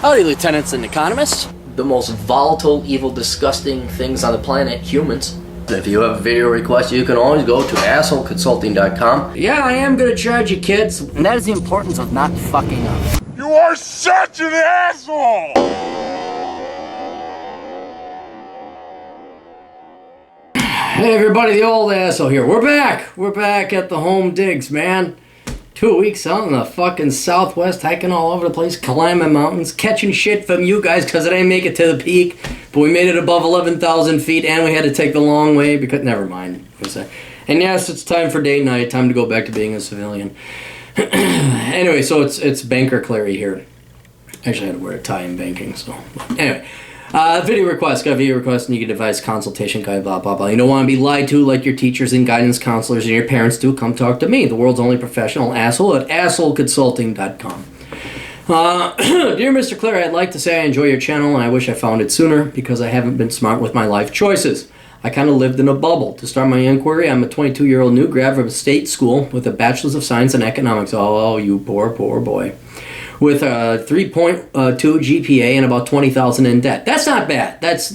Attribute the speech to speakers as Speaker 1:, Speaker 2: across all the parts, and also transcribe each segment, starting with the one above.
Speaker 1: Howdy, lieutenants and economists.
Speaker 2: The most volatile, evil, disgusting things on the planet, humans. If you have a video request, you can always go to assholeconsulting.com.
Speaker 1: Yeah, I am gonna charge you, kids. And that is the importance of not fucking up.
Speaker 3: You are such an asshole!
Speaker 1: Hey everybody, the old asshole here. We're back. We're back at the home digs, man. 2 weeks out in the fucking Southwest, hiking all over the place, climbing mountains, catching shit from you guys because I didn't make it to the peak, but we made it above 11,000 feet, and we had to take the long way because, never mind. And yes, it's time for date night, time to go back to being a civilian. Anyway, so it's Banker Clary here. Actually, I had to wear a tie in banking, so. Anyway. Video request, got a video request, and you get advice, consultation guide, blah, blah, blah. You don't want to be lied to like your teachers and guidance counselors and your parents do. Come talk to me, the world's only professional asshole at assholeconsulting.com. Dear Mr. Clare, I'd like to say I enjoy your channel and I wish I found it sooner because I haven't been smart with my life choices. I kind of lived in a bubble. To start my inquiry, I'm a 22-year-old new grad from a state school with a bachelor's of science in economics. Oh, you poor, poor boy. With a 3.2 GPA and about $20,000 in debt. That's not bad. That's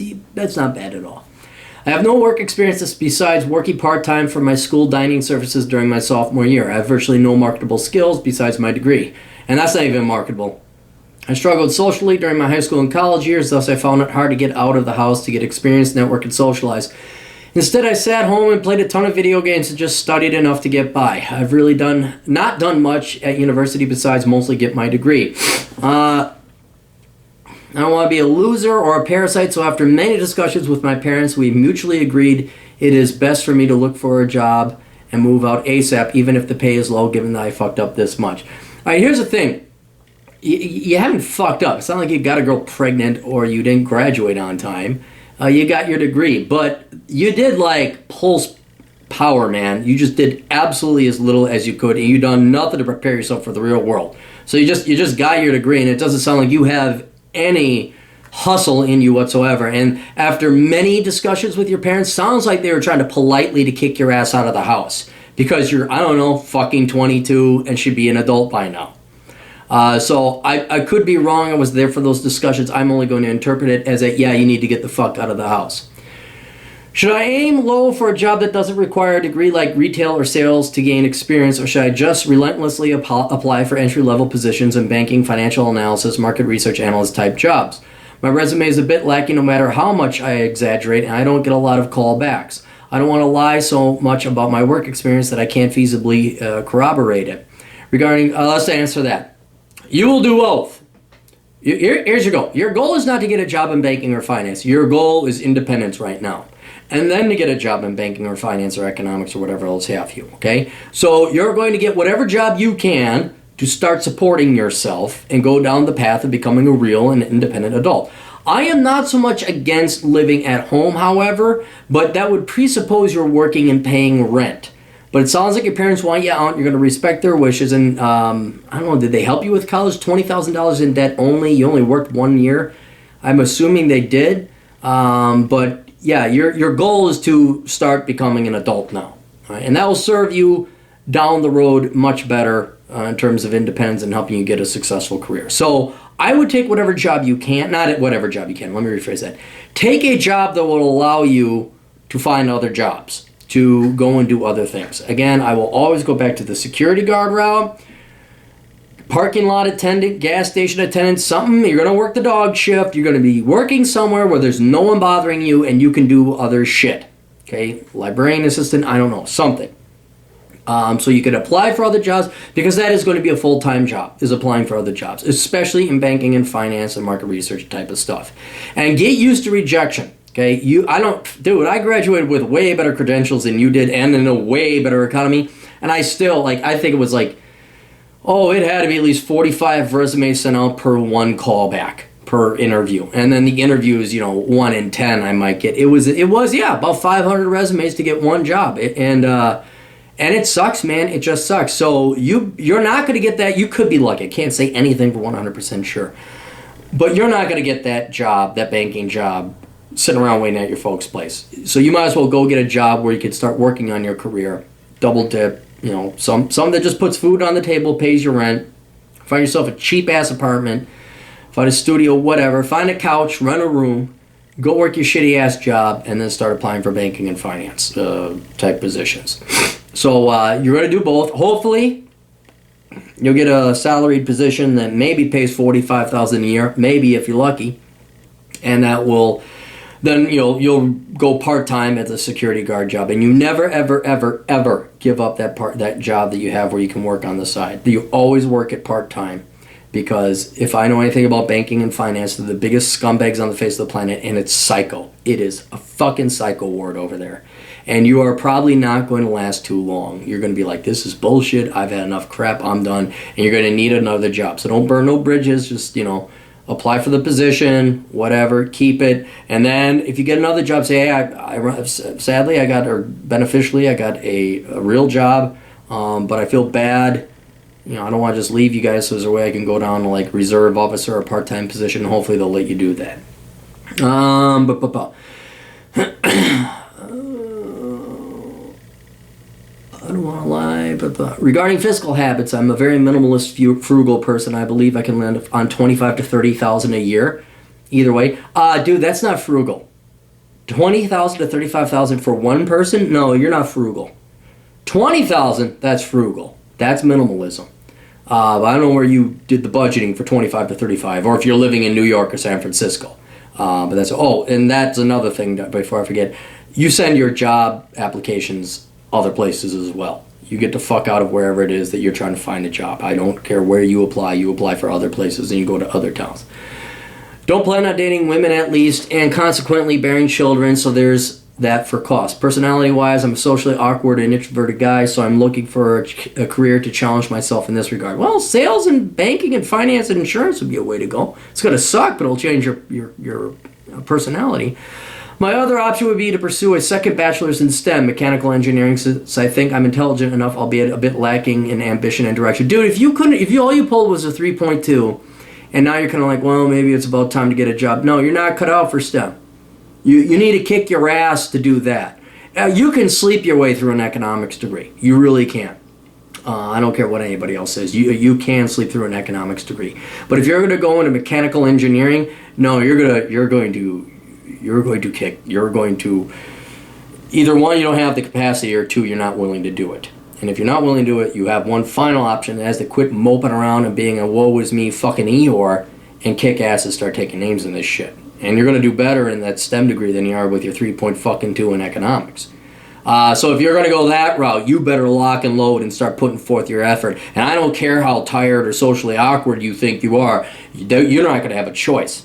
Speaker 1: not bad at all. I have no work experience besides working part-time for my school dining services during my sophomore year. I have virtually no marketable skills besides my degree. And that's not even marketable. I struggled socially during my high school and college years, thus I found it hard to get out of the house to get experience, network, and socialize. Instead, I sat home and played a ton of video games and just studied enough to get by. I've really not done much at university besides mostly get my degree. I don't want to be a loser or a parasite, so after many discussions with my parents, we mutually agreed it is best for me to look for a job and move out ASAP, even if the pay is low, given that I fucked up this much. All right, here's the thing. You haven't fucked up. It's not like you got a girl pregnant or you didn't graduate on time. You got your degree, but you did like pulse power, man. You just did absolutely as little as you could, and you done nothing to prepare yourself for the real world. So you just got your degree, and it doesn't sound like you have any hustle in you whatsoever. And after many discussions with your parents, sounds like they were trying to politely to kick your ass out of the house because you're, I don't know, fucking 22 and should be an adult by now. So I could be wrong. I was there for those discussions. I'm only going to interpret it as yeah, you need to get the fuck out of the house. Should I aim low for a job that doesn't require a degree like retail or sales to gain experience, or should I just relentlessly apply for entry-level positions in banking, financial analysis, market research analyst type jobs? My resume is a bit lacking no matter how much I exaggerate, and I don't get a lot of callbacks. I don't want to lie so much about my work experience that I can't feasibly corroborate it. Regarding, let's answer that. You will do both. Here's your goal. Your goal is not to get a job in banking or finance. Your goal is independence right now. And then to get a job in banking or finance or economics or whatever else have you, okay? So you're going to get whatever job you can to start supporting yourself and go down the path of becoming a real and independent adult. I am not so much against living at home, however, but that would presuppose you're working and paying rent. But it sounds like your parents want you out. You're going to respect their wishes. And I don't know, did they help you with college? $20,000 in debt only. You only worked 1 year. I'm assuming they did. But yeah, your goal is to start becoming an adult now. Right? And that will serve you down the road much better in terms of independence and helping you get a successful career. So I would take whatever job you can. Not whatever job you can. Let me rephrase that. Take a job that will allow you to find other jobs, to go and do other things. Again, I will always go back to the security guard route, parking lot attendant, gas station attendant, something. You're going to work the dog shift. You're going to be working somewhere where there's no one bothering you and you can do other shit. Okay, librarian assistant, I don't know, something. So you could apply for other jobs because that is going to be a full-time job, is applying for other jobs, especially in banking and finance and market research type of stuff. And get used to rejection. Okay, I graduated with way better credentials than you did and in a way better economy. And I still, I think it was it had to be at least 45 resumes sent out per one callback per interview. And then the interviews, 1 in 10 I might get. It was about 500 resumes to get one job. And it sucks, man. It just sucks. So you're not going to get that. You could be lucky. I can't say anything for 100% sure. But you're not going to get that job, that banking job, sitting around waiting at your folks' place. So you might as well go get a job where you can start working on your career, double dip, some that just puts food on the table, pays your rent, find yourself a cheap ass apartment, find a studio, whatever, find a couch, rent a room, go work your shitty ass job, and then start applying for banking and finance type positions. So you're going to do both. Hopefully, you'll get a salaried position that maybe pays $45,000 a year, maybe if you're lucky, and that will then you'll go part-time at the security guard job, and you never ever ever ever give up that job that you have where you can work on the side. You always work it part-time, because if I know anything about banking and finance, they're the biggest scumbags on the face of the planet, and it's psycho. It is a fucking psycho ward over there, and you are probably not going to last too long. You're going to be like, this is bullshit, I've had enough crap, I'm done, and you're going to need another job. So don't burn no bridges, just apply for the position, whatever, keep it, and then if you get another job, say, hey, sadly, beneficially, I got a real job, but I feel bad. I don't want to just leave you guys, so there's a way I can go down to like reserve officer or part-time position, and hopefully they'll let you do that. I don't want to lie, but regarding fiscal habits, I'm a very minimalist, frugal person. I believe I can land on $25,000 to $30,000 a year. Either way, dude, that's not frugal. $20,000 to $35,000 for one person? No, you're not frugal. $20,000, that's frugal. That's minimalism. I don't know where you did the budgeting for 25 to 35, or if you're living in New York or San Francisco. But that's and that's another thing. Before I forget, you send your job applications other places as well. You get the fuck out of wherever it is that you're trying to find a job. I don't care where you apply for other places, and you go to other towns. Don't plan on dating women at least, and consequently bearing children, so there's that for cost. Personality-wise, I'm a socially awkward and introverted guy, so I'm looking for a career to challenge myself in this regard. Well, sales and banking and finance and insurance would be a way to go. It's going to suck, but it'll change your personality. My other option would be to pursue a second bachelor's in STEM, mechanical engineering, since I think I'm intelligent enough, albeit a bit lacking in ambition and direction. Dude, if all you pulled was a 3.2, and now you're kind of like, well, maybe it's about time to get a job. No, you're not cut out for STEM. You need to kick your ass to do that. You can sleep your way through an economics degree. You really can. I don't care what anybody else says. You can sleep through an economics degree. But if you're going to go into mechanical engineering, no, you're going to either one, you don't have the capacity, or two, you're not willing to do it. And if you're not willing to do it, you have one final option, and that's to quit moping around and being a woe is me fucking Eeyore and kick ass and start taking names in this shit. And you're going to do better in that STEM degree than you are with your 3.2 in economics. So if you're going to go that route, you better lock and load and start putting forth your effort. And I don't care how tired or socially awkward you think you are, you're not going to have a choice.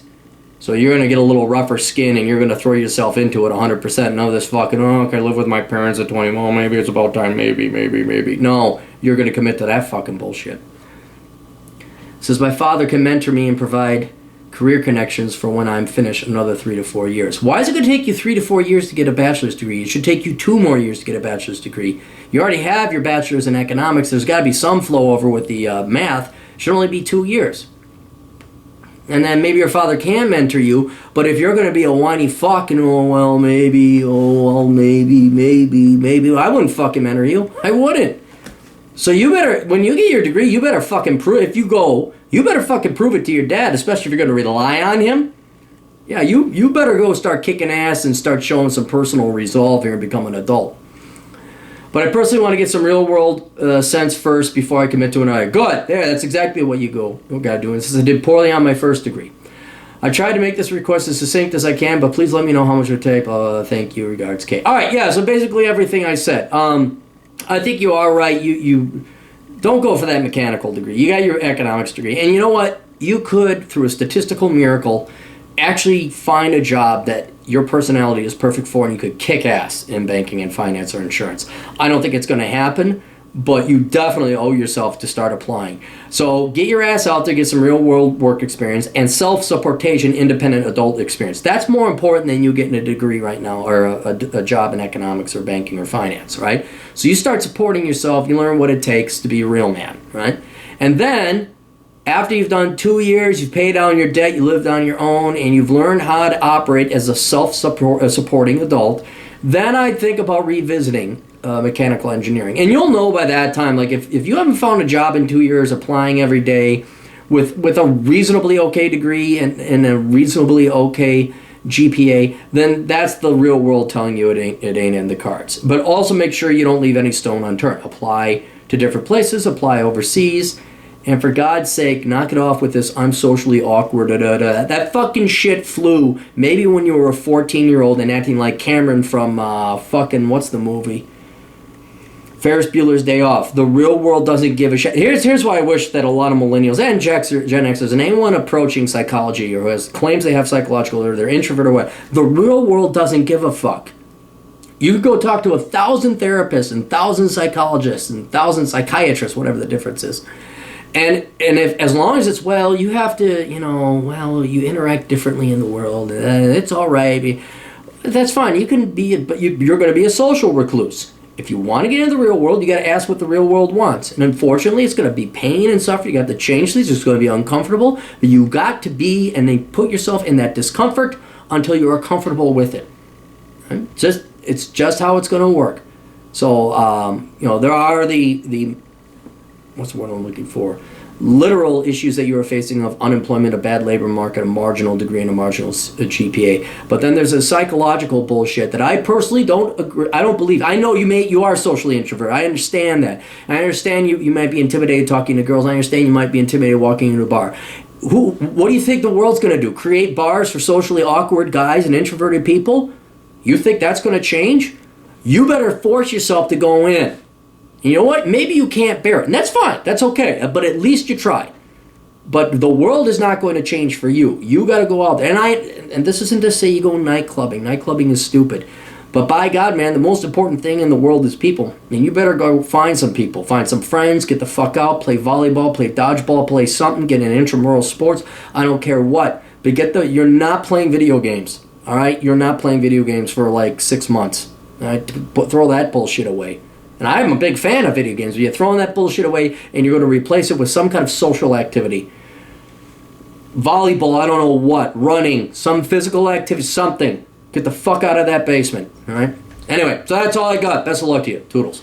Speaker 1: So you're going to get a little rougher skin, and you're going to throw yourself into it 100%. None of this fucking, okay, I live with my parents at 20, well, maybe it's about time, maybe. No, you're going to commit to that fucking bullshit. It says, my father can mentor me and provide career connections for when I'm finished another 3 to 4 years. Why is it going to take you 3 to 4 years to get a bachelor's degree? It should take you 2 more years to get a bachelor's degree. You already have your bachelor's in economics. There's got to be some flow over with the math. It should only be 2 years. And then maybe your father can mentor you, but if you're going to be a whiny fuck and maybe, I wouldn't fucking mentor you. I wouldn't. So you better, when you get your degree, you better fucking prove, if you go, you better fucking prove it to your dad, especially if you're going to rely on him. Yeah, you better go start kicking ass and start showing some personal resolve here and become an adult. But I personally want to get some real world sense first before I commit to another. Good. There, that's exactly what you got to do. It says I did poorly on my first degree. I tried to make this request as succinct as I can, but please let me know how much it would take. Thank you. Regards, Kate. All right, yeah, so basically everything I said. I think you are right. You don't go for that mechanical degree. You got your economics degree. And you know what? You could, through a statistical miracle, actually find a job that your personality is perfect for, and you could kick ass in banking and finance or insurance. I don't think it's going to happen, but you definitely owe yourself to start applying. So get your ass out there, get some real world work experience, and self-supportation, independent adult experience. That's more important than you getting a degree right now, or a job in economics or banking or finance, right? So you start supporting yourself, you learn what it takes to be a real man, right? And then, after you've done 2 years, you've paid down your debt, you lived on your own, and you've learned how to operate as a self-supporting adult, then I'd think about revisiting mechanical engineering. And you'll know by that time, like if you haven't found a job in 2 years, applying every day, with a reasonably okay degree and a reasonably okay GPA, then that's the real world telling you it ain't in the cards. But also make sure you don't leave any stone unturned. Apply to different places, apply overseas, and for God's sake, knock it off with this I'm socially awkward, That fucking shit flew maybe when you were a 14-year-old and acting like Cameron from fucking, what's the movie? Ferris Bueller's Day Off. The real world doesn't give a shit. Here's why I wish that a lot of millennials and Gen Xers and anyone approaching psychology or who claims they have psychological or they're introvert or what, the real world doesn't give a fuck. You could go talk to 1,000 therapists and 1,000 psychologists and 1,000 psychiatrists, whatever the difference is. And if as long as it's, well, you have to, you interact differently in the world. It's all right. That's fine. You can be, but you're going to be a social recluse. If you want to get into the real world, you got to ask what the real world wants. And unfortunately, it's going to be pain and suffering. You got to change things. It's going to be uncomfortable. But you got to be, and then put yourself in that discomfort until you are comfortable with it. Right? It's just how it's going to work. So, there are the what's the word I'm looking for? Literal issues that you are facing of unemployment, a bad labor market, a marginal degree, and a marginal GPA. But then there's a psychological bullshit that I personally don't agree. I don't believe. I know you are socially introvert. I understand that. I understand you might be intimidated talking to girls. I understand you might be intimidated walking into a bar. What do you think the world's going to do? Create bars for socially awkward guys and introverted people? You think that's going to change? You better force yourself to go in. You know what? Maybe you can't bear it. And that's fine. That's okay. But at least you tried. But the world is not going to change for you. You got to go out there. And this isn't to say you go night clubbing. Night clubbing is stupid. But by God, man, the most important thing in the world is people. And you better go find some people. Find some friends. Get the fuck out. Play volleyball. Play dodgeball. Play something. Get in intramural sports. I don't care what. But you're not playing video games. All right? You're not playing video games for like 6 months. All right? Throw that bullshit away. And I'm a big fan of video games, but you're throwing that bullshit away and you're going to replace it with some kind of social activity. Volleyball, I don't know what, running, some physical activity, something. Get the fuck out of that basement, all right? Anyway, so that's all I got. Best of luck to you. Toodles.